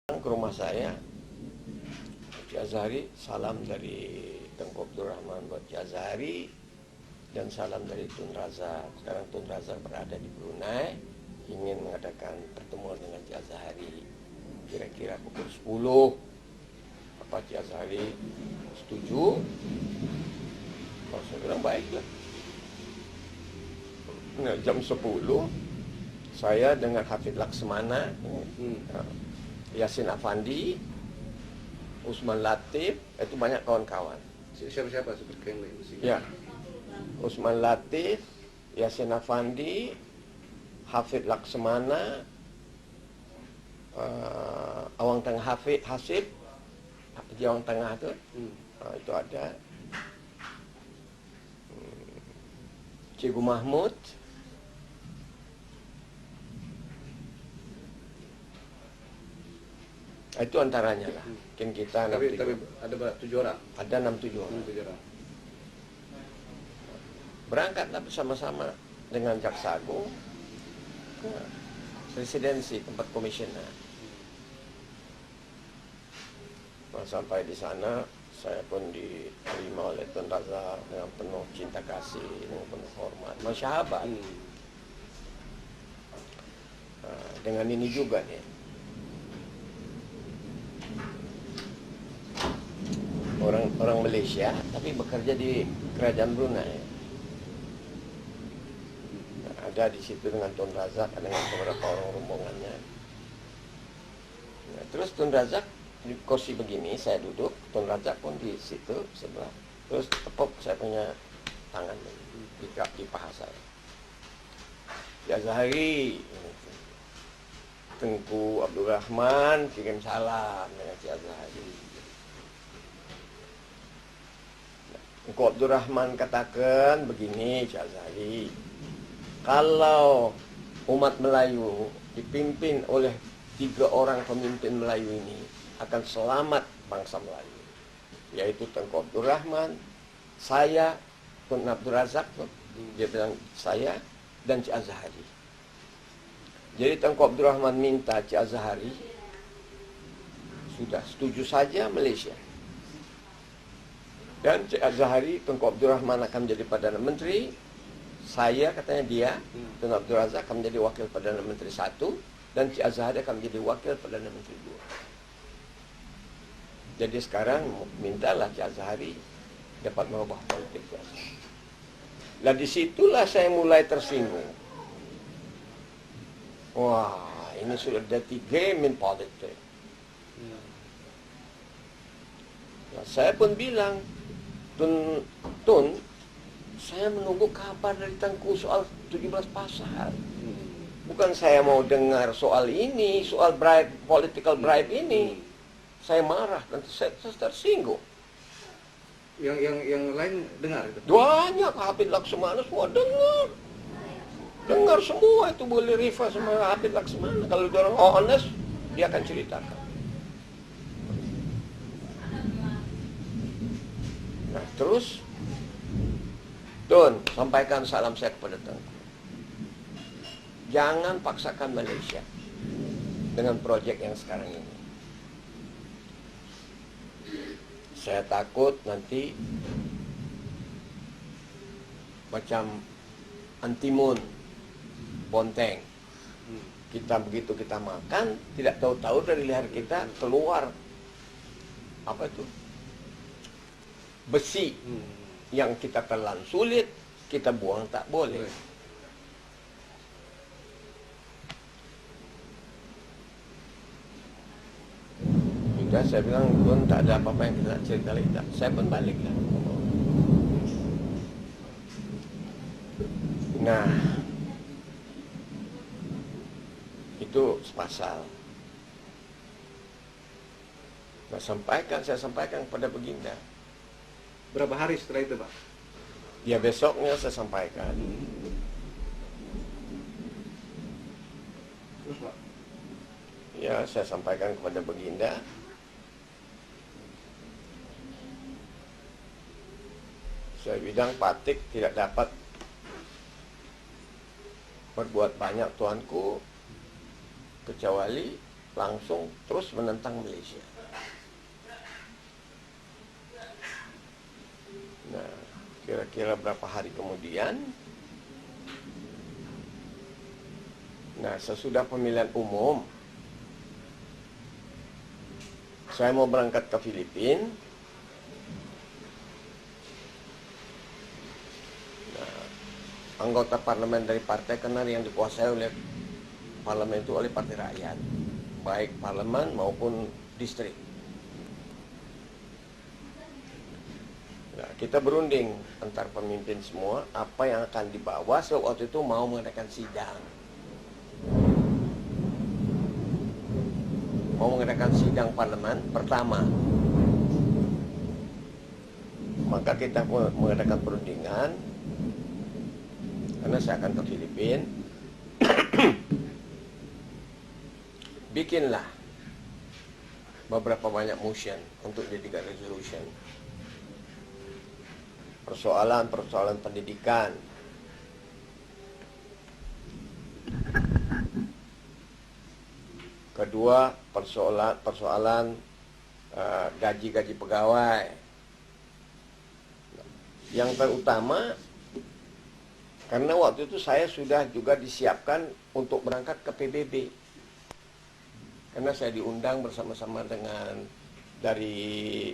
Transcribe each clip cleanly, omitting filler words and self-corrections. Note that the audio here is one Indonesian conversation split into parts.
ke rumah saya, Cik Azhari, salam dari Tengku Abdul Rahman buat Cik Azhari, dan salam dari Tun Razak. Sekarang Tun Razak berada di Brunei, ingin mengadakan pertemuan dengan Cik Azhari kira-kira pukul 10. Apa Cik Azhari setuju? Kalau saya bilang baiklah. Nah, jam 10 saya dengan Hafid Laksmana, Yasin Afandi, Usman Latif, itu banyak kawan-kawan. Siapa-siapa seperti yang lain? Ya, Usman Latif, Yasin Afandi, Hafid Laksmana, Awang Tengah Hasib, Awang Tengah itu ada, Cikgu Mahmud, itu antaranya lah. Mungkin kita Tapi ada berapa? 7 orang? ada 6-7 orang. 7 orang. Berangkatlah bersama-sama dengan Jaksa Agung ke residensi tempat komisioner. Sampai di sana saya pun diterima oleh Tun Razak dengan penuh cinta kasih, dengan penuh hormat, masyahabat. Dengan ini juga nih, orang Malaysia tapi bekerja di kerajaan Brunei. Ada di situ dengan Tun Razak, dengan beberapa orang rombongannya. Nah, terus Tun Razak di kursi begini, saya duduk, Tun Razak pun di situ sebelah. Terus tepuk saya punya tangan di paha saya. Ya Azhari, Tengku Abdul Rahman kirim salam dengan Cik Azhari. Tengku Abdul Rahman katakan begini, Cik Azhari, kalau umat Melayu dipimpin oleh 3 orang pemimpin Melayu ini, akan selamat bangsa Melayu, yaitu Tengku Abdul Rahman, saya, Tun Abdul Razak, dia bilang saya, dan Cik Azhari. Jadi Tengku Abdul Rahman minta Cik Azhari, sudah setuju saja Malaysia. Dan Cik Azhari, Tengku Abdul Rahman akan menjadi Perdana Menteri. Saya, katanya dia, Tun Abdul Razak akan menjadi Wakil Perdana Menteri 1, dan Cik Azhari akan menjadi Wakil Perdana Menteri 2. Jadi sekarang mintalah Cik Azhari dapat merubah politik. Lah disitulah saya mulai tersinggung. Wah, ini sudah dirty game in politik. Nah, saya pun bilang, Tun, saya menunggu kabar dari Tengku soal 17 pasal. Bukan saya mau dengar soal ini, soal bribe, political bribe ini. Saya marah dan saya tersinggung. Yang lain dengar itu? Banyak, Hafid Laksmana semua dengar semua itu, boleh rifa sama Hafid Laksmana. Kalau dia orang honest, dia akan ceritakan. Nah terus, Tun, sampaikan salam saya kepada Tengku. Jangan paksakan Malaysia dengan proyek yang sekarang ini. Saya takut nanti macam Antimun, Bonteng. Begitu kita makan, tidak tahu-tahu dari leher kita keluar apa itu? Besi yang kita telan sulit, kita buang tak boleh. Saya bilang, Tun, tak ada apa-apa yang kita cerita lagi. Saya pun balik lah. Nah, itu sepasal. Saya sampaikan kepada Baginda. Berapa hari setelah itu, Pak? Ya besoknya saya sampaikan. Terus, Pak? Ya, saya sampaikan kepada Baginda. Saya bilang, Patik tidak dapat berbuat banyak tuanku, kecuali langsung terus menentang Malaysia. Nah, kira-kira berapa hari kemudian, nah sesudah pemilihan umum, saya mau berangkat ke Filipina. Nah, anggota parlemen dari partai, karena yang dikuasai oleh parlemen itu oleh partai rakyat, baik parlemen maupun distrik. Nah, kita berunding antar pemimpin semua apa yang akan dibawa. So, waktu itu mau mengadakan sidang. Mau mengadakan sidang parlemen pertama. Maka kita mengadakan perundingan, karena saya akan ke Filipina. Bikinlah beberapa banyak motion untuk dijadikan resolution. Persoalan-persoalan pendidikan, kedua persoalan gaji-gaji pegawai. Yang terutama, karena waktu itu saya sudah juga disiapkan untuk berangkat ke PBB, karena saya diundang bersama-sama dengan dari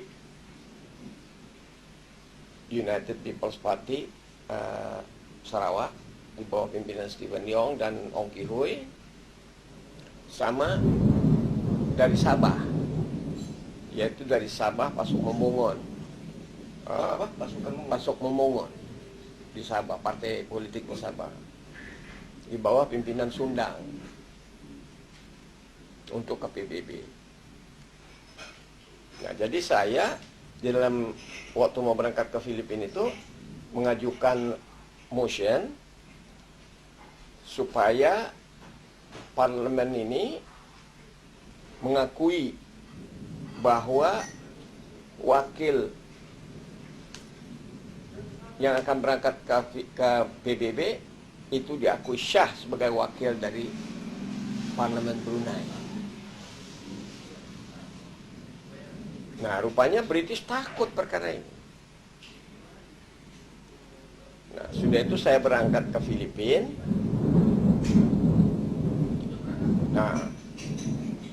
United People's Party Sarawak di bawah pimpinan Stephen Yong dan Ong Ki Hui, sama dari Sabah, yaitu dari Sabah Pasuk Memongon. Pasuk Memongon di Sabah, partai politik di Sabah, di bawah pimpinan Sundang untuk ke PBB. Nah, jadi saya di dalam waktu mau berangkat ke Filipina itu mengajukan motion supaya parlemen ini mengakui bahwa wakil yang akan berangkat ke PBB itu diakui syah sebagai wakil dari parlemen Brunei. Nah, rupanya British takut perkara ini. Nah, sudah itu saya berangkat ke Filipina. Nah,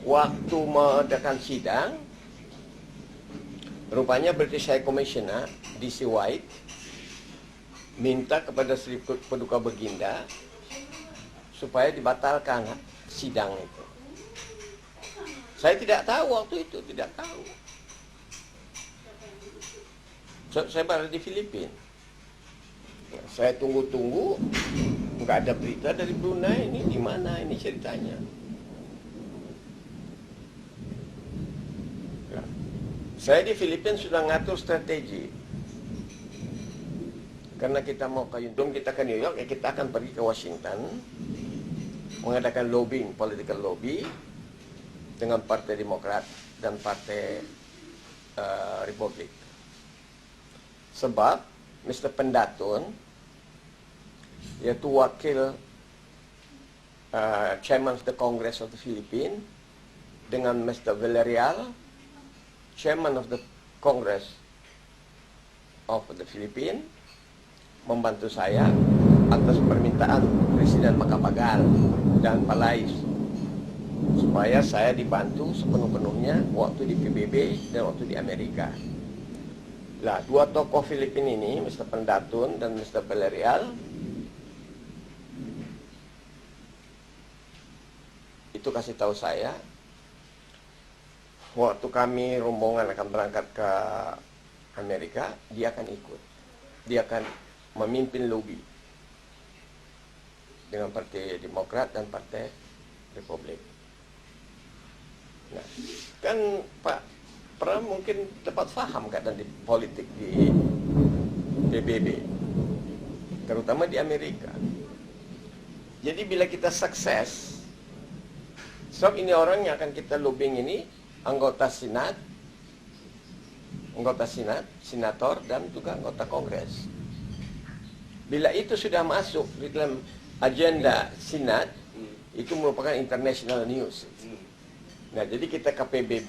waktu mengadakan sidang, rupanya British High Commissioner DC White minta kepada Sri Paduka Baginda supaya dibatalkan sidang itu. Saya tidak tahu waktu itu, tidak tahu. Saya baru di Filipina. Saya tunggu-tunggu, nggak ada berita dari Brunei. Ini di mana ini ceritanya? Ya. Saya di Filipina sudah ngatur strategi. Karena kita mau ke Yundong, kita ke New York, ya kita akan pergi ke Washington mengadakan lobbying, political lobby dengan Partai Demokrat dan Partai Republik. Sebab Mr. Pendatun, yaitu wakil Chairman of the Congress of the Philippines, dengan Mr. Villarreal, Chairman of the Congress of the Philippines, membantu saya atas permintaan Presiden Macapagal dan Palais, supaya saya dibantu sepenuh-penuhnya waktu di PBB dan waktu di Amerika. Lah, dua tokoh Filipina ini, Mr. Pendatun dan Mr. Villarreal, itu kasih tahu saya, waktu kami rombongan akan berangkat ke Amerika, dia akan ikut. Dia akan memimpin lobby dengan Partai Demokrat dan Partai Republik. Nah, kan Pak Pram mungkin tepat faham keadaan di politik di PBB, terutama di Amerika. Jadi bila kita sukses, sebab ini orang yang akan kita lobbying ini anggota Senat, senator, dan juga anggota Kongres. Bila itu sudah masuk di dalam agenda Senat, itu merupakan international news. Nah, jadi kita KPBB